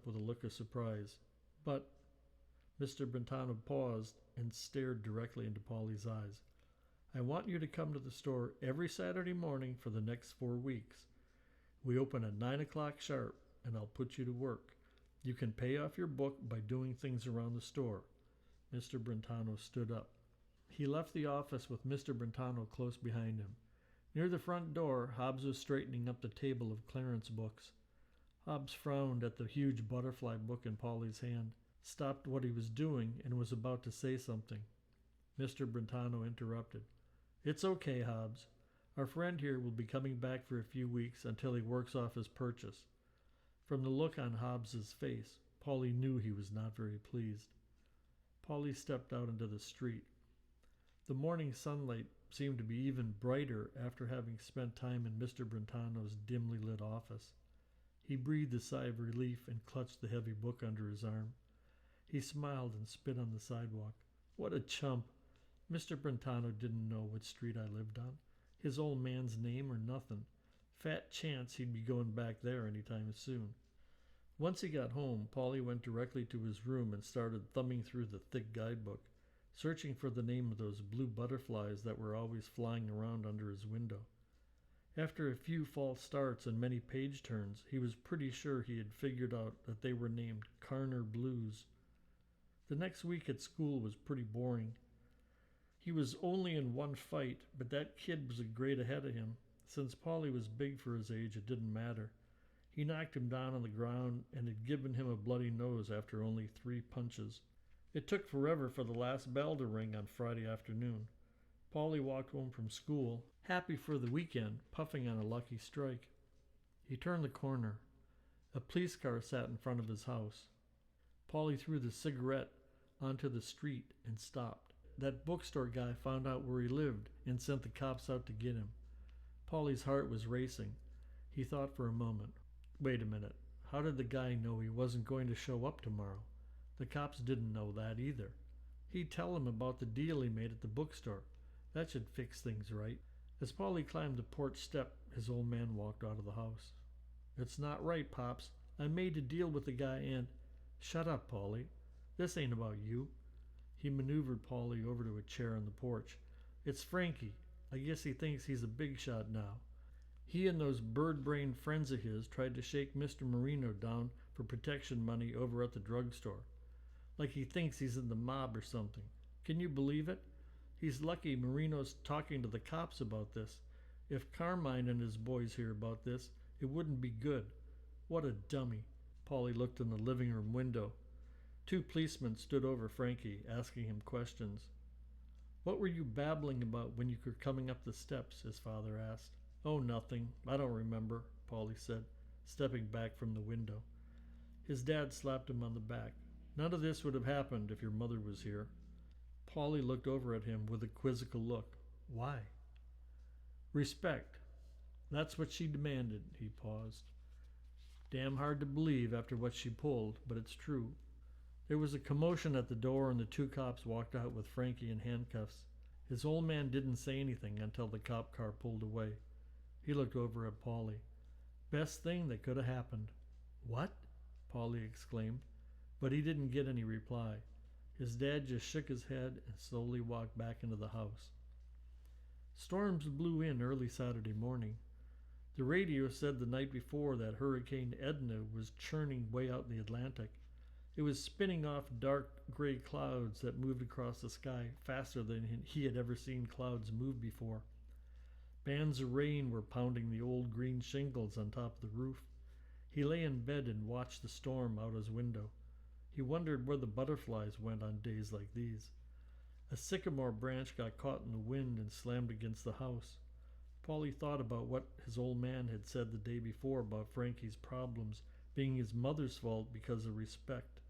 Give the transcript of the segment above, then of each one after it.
up with a look of surprise. But Mr. Brentano paused and stared directly into Polly's eyes. I want you to come to the store every Saturday morning for the next 4 weeks. We open at 9 o'clock sharp, and I'll put you to work. You can pay off your book by doing things around the store. Mr. Brentano stood up. He left the office with Mr. Brentano close behind him. Near the front door, Hobbs was straightening up the table of Clarence books. Hobbs frowned at the huge butterfly book in Polly's hand, stopped what he was doing, and was about to say something. Mr. Brentano interrupted. It's okay, Hobbs. Our friend here will be coming back for a few weeks until he works off his purchase. From the look on Hobbs's face, Polly knew he was not very pleased. Polly stepped out into the street. The morning sunlight seemed to be even brighter after having spent time in Mr. Brentano's dimly lit office. He breathed a sigh of relief and clutched the heavy book under his arm. He smiled and spit on the sidewalk. What a chump! Mr. Brentano didn't know what street I lived on, his old man's name or nothing. Fat chance he'd be going back there any time soon. Once he got home, Polly went directly to his room and started thumbing through the thick guidebook, searching for the name of those blue butterflies that were always flying around under his window. After a few false starts and many page turns, he was pretty sure he had figured out that they were named Carner Blues. The next week at school was pretty boring. He was only in one fight, but that kid was a grade ahead of him. Since Polly was big for his age, it didn't matter. He knocked him down on the ground and had given him a bloody nose after only 3 punches. It took forever for the last bell to ring on Friday afternoon. Polly walked home from school, happy for the weekend, puffing on a lucky strike. He turned the corner. A police car sat in front of his house. Polly threw the cigarette onto the street and stopped. That bookstore guy found out where he lived and sent the cops out to get him. Polly's heart was racing. He thought for a moment. Wait a minute. How did the guy know he wasn't going to show up tomorrow? The cops didn't know that either. He'd tell him about the deal he made at the bookstore. That should fix things right. As Polly climbed the porch step, his old man walked out of the house. It's not right, Pops. I made a deal with the guy and... Shut up, Polly. This ain't about you. He maneuvered Polly over to a chair on the porch. It's Frankie. I guess he thinks he's a big shot now. He and those bird-brained friends of his tried to shake Mr. Marino down for protection money over at the drugstore. Like he thinks he's in the mob or something. Can you believe it? He's lucky Marino's talking to the cops about this. If Carmine and his boys hear about this, it wouldn't be good. What a dummy. Polly looked in the living room window. 2 policemen stood over Frankie, asking him questions. What were you babbling about when you were coming up the steps? His father asked. Oh, nothing. I don't remember, Polly said, stepping back from the window. His dad slapped him on the back. None of this would have happened if your mother was here. Polly looked over at him with a quizzical look. Why? Respect. That's what she demanded. He paused. Damn hard to believe after what she pulled, but it's true. There was a commotion at the door and the 2 cops walked out with Frankie in handcuffs. His old man didn't say anything until the cop car pulled away. He looked over at Polly. Best thing that could have happened. What? Polly exclaimed, but he didn't get any reply. His dad just shook his head and slowly walked back into the house. Storms blew in early Saturday morning. The radio said the night before that Hurricane Edna was churning way out in the Atlantic. It was spinning off dark gray clouds that moved across the sky faster than he had ever seen clouds move before. Bands of rain were pounding the old green shingles on top of the roof. He lay in bed and watched the storm out his window. He wondered where the butterflies went on days like these. A sycamore branch got caught in the wind and slammed against the house. Polly thought about what his old man had said the day before about Frankie's problems being his mother's fault because of respect.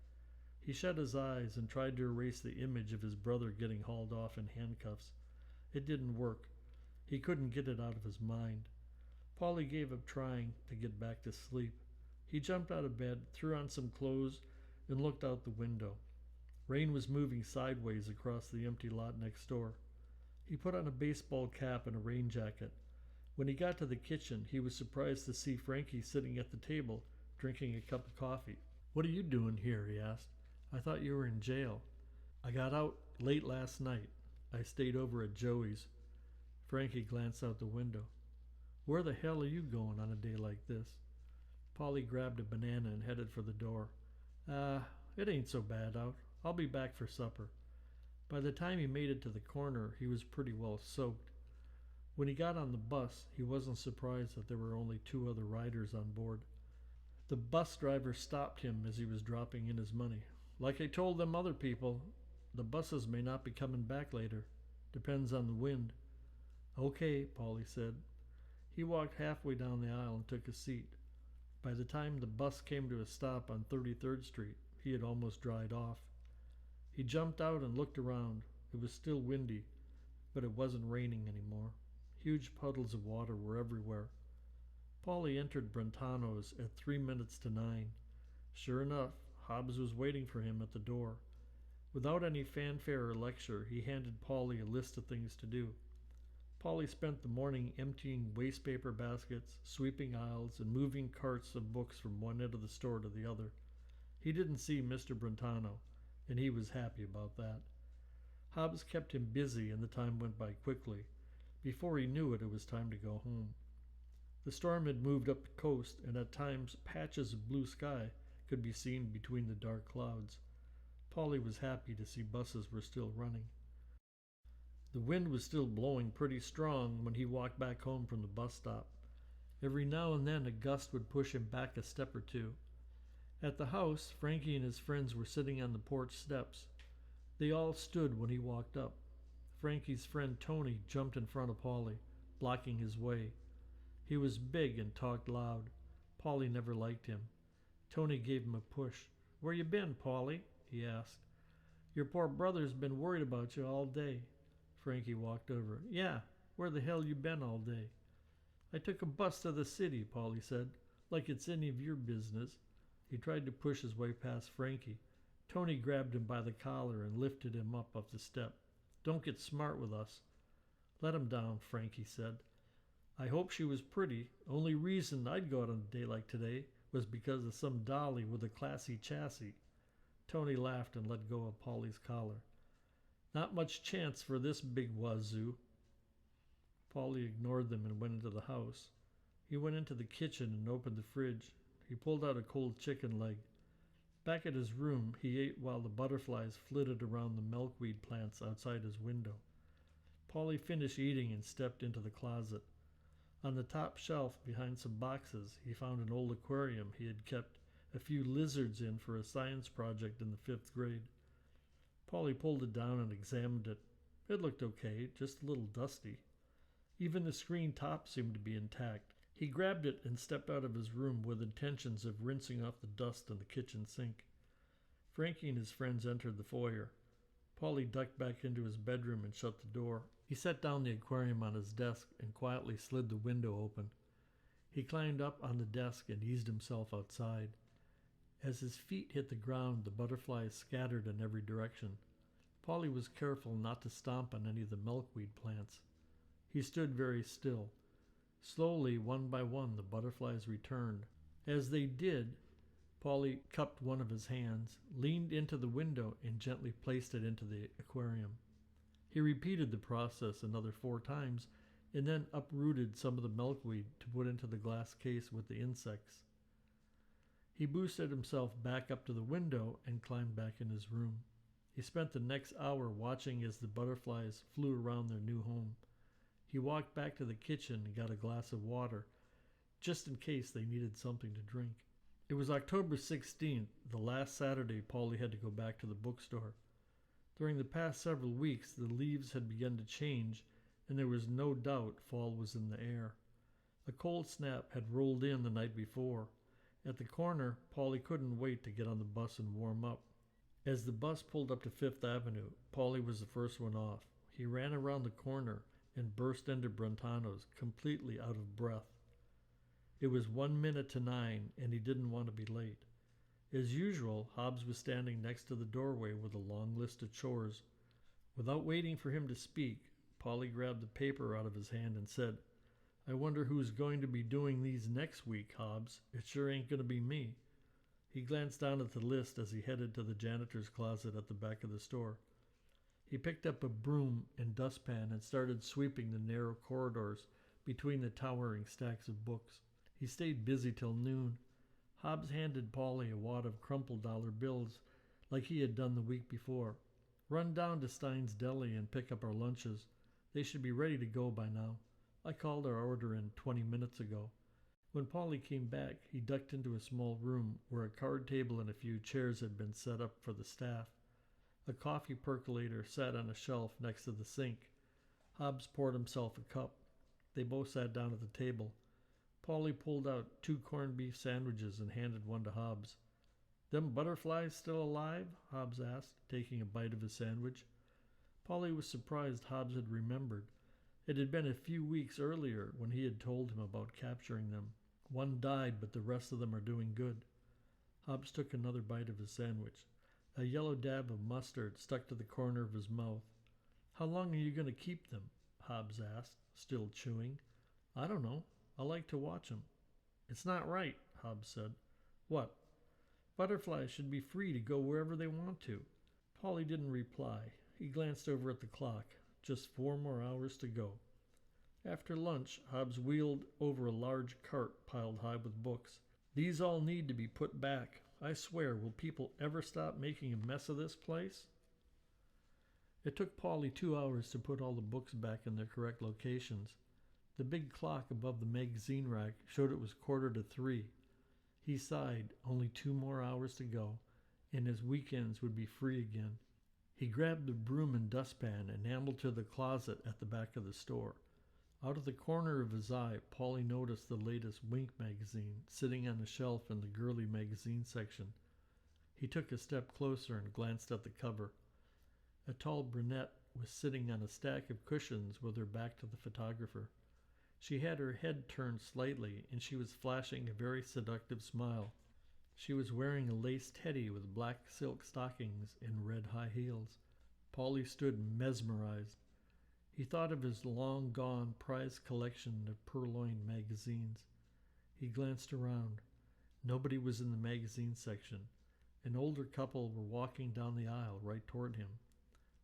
He shut his eyes and tried to erase the image of his brother getting hauled off in handcuffs. It didn't work. He couldn't get it out of his mind. Polly gave up trying to get back to sleep. He jumped out of bed, threw on some clothes, and looked out the window. Rain was moving sideways across the empty lot next door. He put on a baseball cap and a rain jacket. When he got to the kitchen, he was surprised to see Frankie sitting at the table, drinking a cup of coffee. "What are you doing here?" he asked. "I thought you were in jail." "I got out late last night. I stayed over at Joey's." Frankie glanced out the window. "Where the hell are you going on a day like this?" Polly grabbed a banana and headed for the door. It ain't so bad out. I'll be back for supper." By the time he made it to the corner, he was pretty well soaked. When he got on the bus, he wasn't surprised that there were only 2 other riders on board. The bus driver stopped him as he was dropping in his money. "Like I told them other people, the buses may not be coming back later. Depends on the wind." "Okay," Polly said. He walked halfway down the aisle and took a seat. By the time the bus came to a stop on 33rd Street, he had almost dried off. He jumped out and looked around. It was still windy, but it wasn't raining anymore. Huge puddles of water were everywhere. Polly entered Brentano's at 3 minutes to 9. Sure enough, Hobbs was waiting for him at the door. Without any fanfare or lecture, he handed Polly a list of things to do. Polly spent the morning emptying waste paper baskets, sweeping aisles, and moving carts of books from one end of the store to the other. He didn't see Mr. Brentano, and he was happy about that. Hobbs kept him busy, and the time went by quickly. Before he knew it, it was time to go home. The storm had moved up the coast, and at times patches of blue sky could be seen between the dark clouds. Polly was happy to see buses were still running. The wind was still blowing pretty strong when he walked back home from the bus stop. Every now and then a gust would push him back a step or two. At the house, Frankie and his friends were sitting on the porch steps. They all stood when he walked up. Frankie's friend Tony jumped in front of Polly, blocking his way. He was big and talked loud. Polly never liked him. Tony gave him a push. "Where you been, Polly?" he asked. "Your poor brother's been worried about you all day." Frankie walked over. "Yeah, where the hell you been all day?" "I took a bus to the city," Polly said. "Like it's any of your business." He tried to push his way past Frankie. Tony grabbed him by the collar and lifted him up off the step. "Don't get smart with us." "Let him down," Frankie said. "I hope she was pretty. Only reason I'd go out on a day like today was because of some dolly with a classy chassis." Tony laughed and let go of Polly's collar. "Not much chance for this big wazoo." Polly ignored them and went into the house. He went into the kitchen and opened the fridge. He pulled out a cold chicken leg. Back at his room, he ate while the butterflies flitted around the milkweed plants outside his window. Polly finished eating and stepped into the closet. On the top shelf, behind some boxes, he found an old aquarium he had kept a few lizards in for a science project in the 5th grade. Polly pulled it down and examined it. It looked okay, just a little dusty. Even the screen top seemed to be intact. He grabbed it and stepped out of his room with intentions of rinsing off the dust in the kitchen sink. Frankie and his friends entered the foyer. Polly ducked back into his bedroom and shut the door. He set down the aquarium on his desk and quietly slid the window open. He climbed up on the desk and eased himself outside. As his feet hit the ground, the butterflies scattered in every direction. Polly was careful not to stomp on any of the milkweed plants. He stood very still. Slowly, one by one, the butterflies returned. As they did, Polly cupped one of his hands, leaned into the window, and gently placed it into the aquarium. He repeated the process another 4 times, and then uprooted some of the milkweed to put into the glass case with the insects. He boosted himself back up to the window and climbed back in his room. He spent the next hour watching as the butterflies flew around their new home. He walked back to the kitchen and got a glass of water, just in case they needed something to drink. It was October 16th, the last Saturday Polly had to go back to the bookstore. During the past several weeks, the leaves had begun to change, and there was no doubt fall was in the air. A cold snap had rolled in the night before. At the corner, Polly couldn't wait to get on the bus and warm up. As the bus pulled up to Fifth Avenue, Polly was the first one off. He ran around the corner and burst into Brentano's, completely out of breath. It was 1 minute to 9, and he didn't want to be late. As usual, Hobbs was standing next to the doorway with a long list of chores. Without waiting for him to speak, Polly grabbed the paper out of his hand and said, "I wonder who's going to be doing these next week, Hobbs. It sure ain't going to be me." He glanced down at the list as he headed to the janitor's closet at the back of the store. He picked up a broom and dustpan and started sweeping the narrow corridors between the towering stacks of books. He stayed busy till noon. Hobbs handed Polly a wad of crumpled dollar bills like he had done the week before. "Run down to Stein's Deli and pick up our lunches. They should be ready to go by now. I called our order in 20 minutes ago." When Polly came back, he ducked into a small room where a card table and a few chairs had been set up for the staff. A coffee percolator sat on a shelf next to the sink. Hobbs poured himself a cup. They both sat down at the table. Polly pulled out 2 corned beef sandwiches and handed one to Hobbs. "Them butterflies still alive?" Hobbs asked, taking a bite of his sandwich. Polly was surprised Hobbs had remembered. It had been a few weeks earlier when he had told him about capturing them. "One died, but the rest of them are doing good." Hobbs took another bite of his sandwich. A yellow dab of mustard stuck to the corner of his mouth. "How long are you going to keep them?" Hobbs asked, still chewing. "I don't know. I like to watch them." "It's not right," Hobbs said. "What?" "Butterflies should be free to go wherever they want to." Polly didn't reply. He glanced over at the clock. Just 4 more hours to go. After lunch, Hobbs wheeled over a large cart piled high with books. "These all need to be put back. I swear, will people ever stop making a mess of this place?" It took Polly 2 hours to put all the books back in their correct locations. The big clock above the magazine rack showed it was 2:45. He sighed. Only 2 more hours to go, and his weekends would be free again. He grabbed the broom and dustpan and ambled to the closet at the back of the store. Out of the corner of his eye, Polly noticed the latest Wink magazine sitting on a shelf in the girly magazine section. He took a step closer and glanced at the cover. A tall brunette was sitting on a stack of cushions with her back to the photographer. She had her head turned slightly, and she was flashing a very seductive smile. She was wearing a lace teddy with black silk stockings and red high heels. Polly stood mesmerized. He thought of his long-gone prized collection of purloined magazines. He glanced around. Nobody was in the magazine section. An older couple were walking down the aisle right toward him.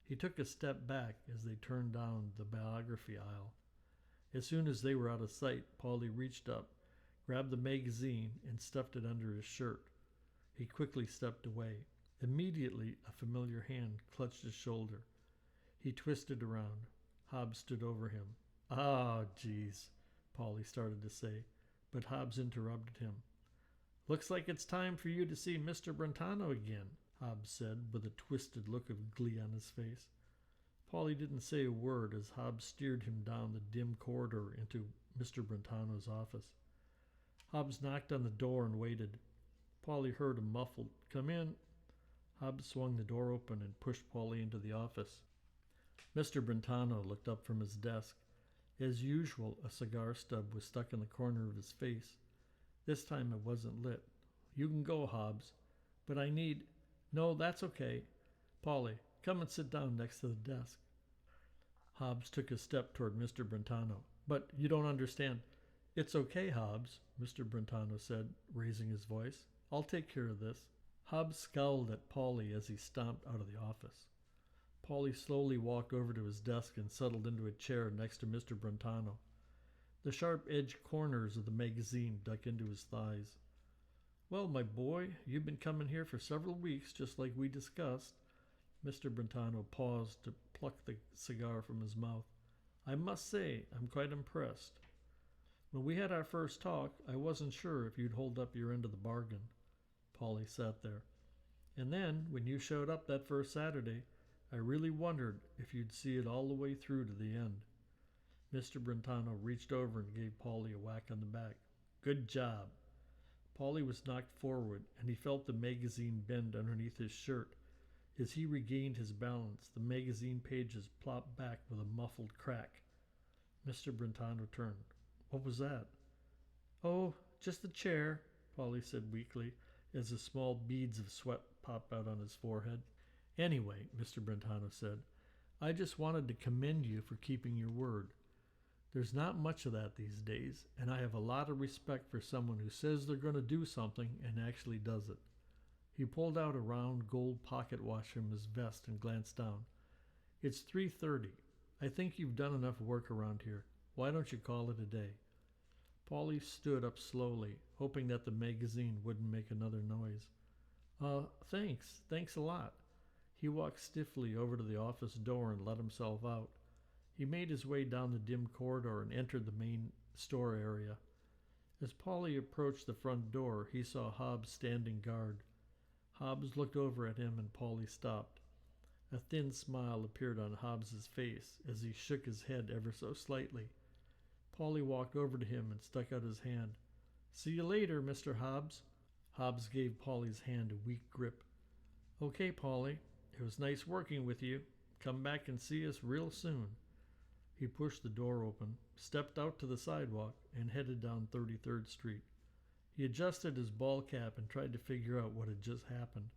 He took a step back as they turned down the biography aisle. As soon as they were out of sight, Polly reached up, grabbed the magazine, and stuffed it under his shirt. He quickly stepped away. Immediately, a familiar hand clutched his shoulder. He twisted around. Hobbs stood over him. "Ah, geez," Polly started to say, but Hobbs interrupted him. "Looks like it's time for you to see Mr. Brentano again," Hobbs said, with a twisted look of glee on his face. Polly didn't say a word as Hobbs steered him down the dim corridor into Mr. Brentano's office. Hobbs knocked on the door and waited. Polly heard a muffled "Come in." Hobbs swung the door open and pushed Polly into the office. Mr. Brentano looked up from his desk. As usual, a cigar stub was stuck in the corner of his face. This time it wasn't lit. "You can go, Hobbs, but I need—" "No, that's okay. Polly, come and sit down next to the desk." Hobbs took a step toward Mr. Brentano. "But you don't understand." "It's okay, Hobbs," Mr. Brentano said, raising his voice. "I'll take care of this." Hobbs scowled at Polly as he stomped out of the office. Polly slowly walked over to his desk and settled into a chair next to Mr. Brentano. The sharp-edged corners of the magazine dug into his thighs. "Well, my boy, you've been coming here for several weeks, just like we discussed." Mr. Brentano paused to pluck the cigar from his mouth. "I must say I'm quite impressed. When we had our first talk, I wasn't sure if you'd hold up your end of the bargain." Polly sat there. "And then, when you showed up that first Saturday, I really wondered if you'd see it all the way through to the end." Mr. Brentano reached over and gave Polly a whack on the back. "Good job." Polly was knocked forward, and he felt the magazine bend underneath his shirt. As he regained his balance, the magazine pages plopped back with a muffled crack. Mr. Brentano turned. "What was that?" "Oh, just a chair," Polly said weakly, as the small beads of sweat popped out on his forehead. "Anyway," Mr. Brentano said, "I just wanted to commend you for keeping your word. There's not much of that these days, and I have a lot of respect for someone who says they're going to do something and actually does it." He pulled out a round gold pocket watch from his vest and glanced down. It's 3:30. I think you've done enough work around here. Why don't you call it a day? Paulie stood up slowly, hoping that the magazine wouldn't make another noise. Thanks. Thanks a lot. He walked stiffly over to the office door and let himself out. He made his way down the dim corridor and entered the main store area. As Paulie approached the front door, he saw Hobbs standing guard. Hobbs looked over at him and Paulie stopped. A thin smile appeared on Hobbs's face as he shook his head ever so slightly. Paulie walked over to him and stuck out his hand. See you later, Mr. Hobbs. Hobbs gave Paulie's hand a weak grip. Okay, Paulie. It was nice working with you. Come back and see us real soon. He pushed the door open, stepped out to the sidewalk, and headed down 33rd Street. He adjusted his ball cap and tried to figure out what had just happened.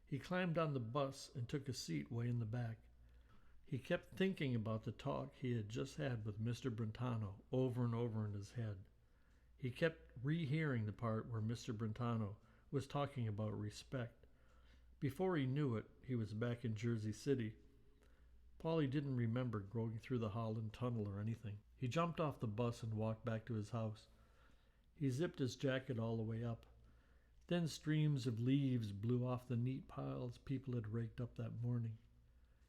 He climbed on the bus and took a seat way in the back. He kept thinking about the talk he had just had with Mr. Brentano over and over in his head. He kept rehearing the part where Mr. Brentano was talking about respect. Before he knew it, he was back in Jersey City. Paulie didn't remember going through the Holland Tunnel or anything. He jumped off the bus and walked back to his house. He zipped his jacket all the way up. Thin streams of leaves blew off the neat piles people had raked up that morning.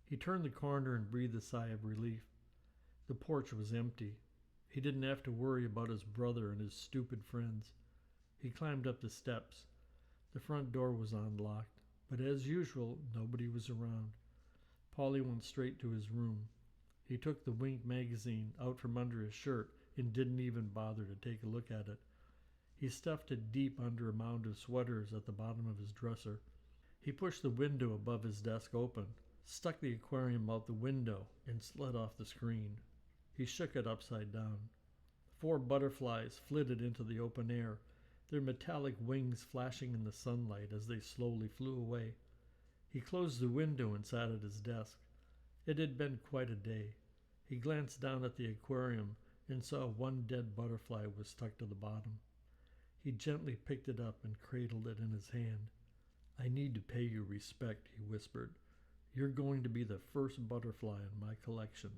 He turned the corner and breathed a sigh of relief. The porch was empty. He didn't have to worry about his brother and his stupid friends. He climbed up the steps. The front door was unlocked, but as usual, nobody was around. Paulie went straight to his room. He took the Wink magazine out from under his shirt and didn't even bother to take a look at it. He stuffed it deep under a mound of sweaters at the bottom of his dresser. He pushed the window above his desk open, stuck the aquarium out the window, and slid off the screen. He shook it upside down. 4 butterflies flitted into the open air, their metallic wings flashing in the sunlight as they slowly flew away. He closed the window and sat at his desk. It had been quite a day. He glanced down at the aquarium and saw 1 dead butterfly was stuck to the bottom. He gently picked it up and cradled it in his hand. I need to pay you respect, he whispered. You're going to be the first butterfly in my collection.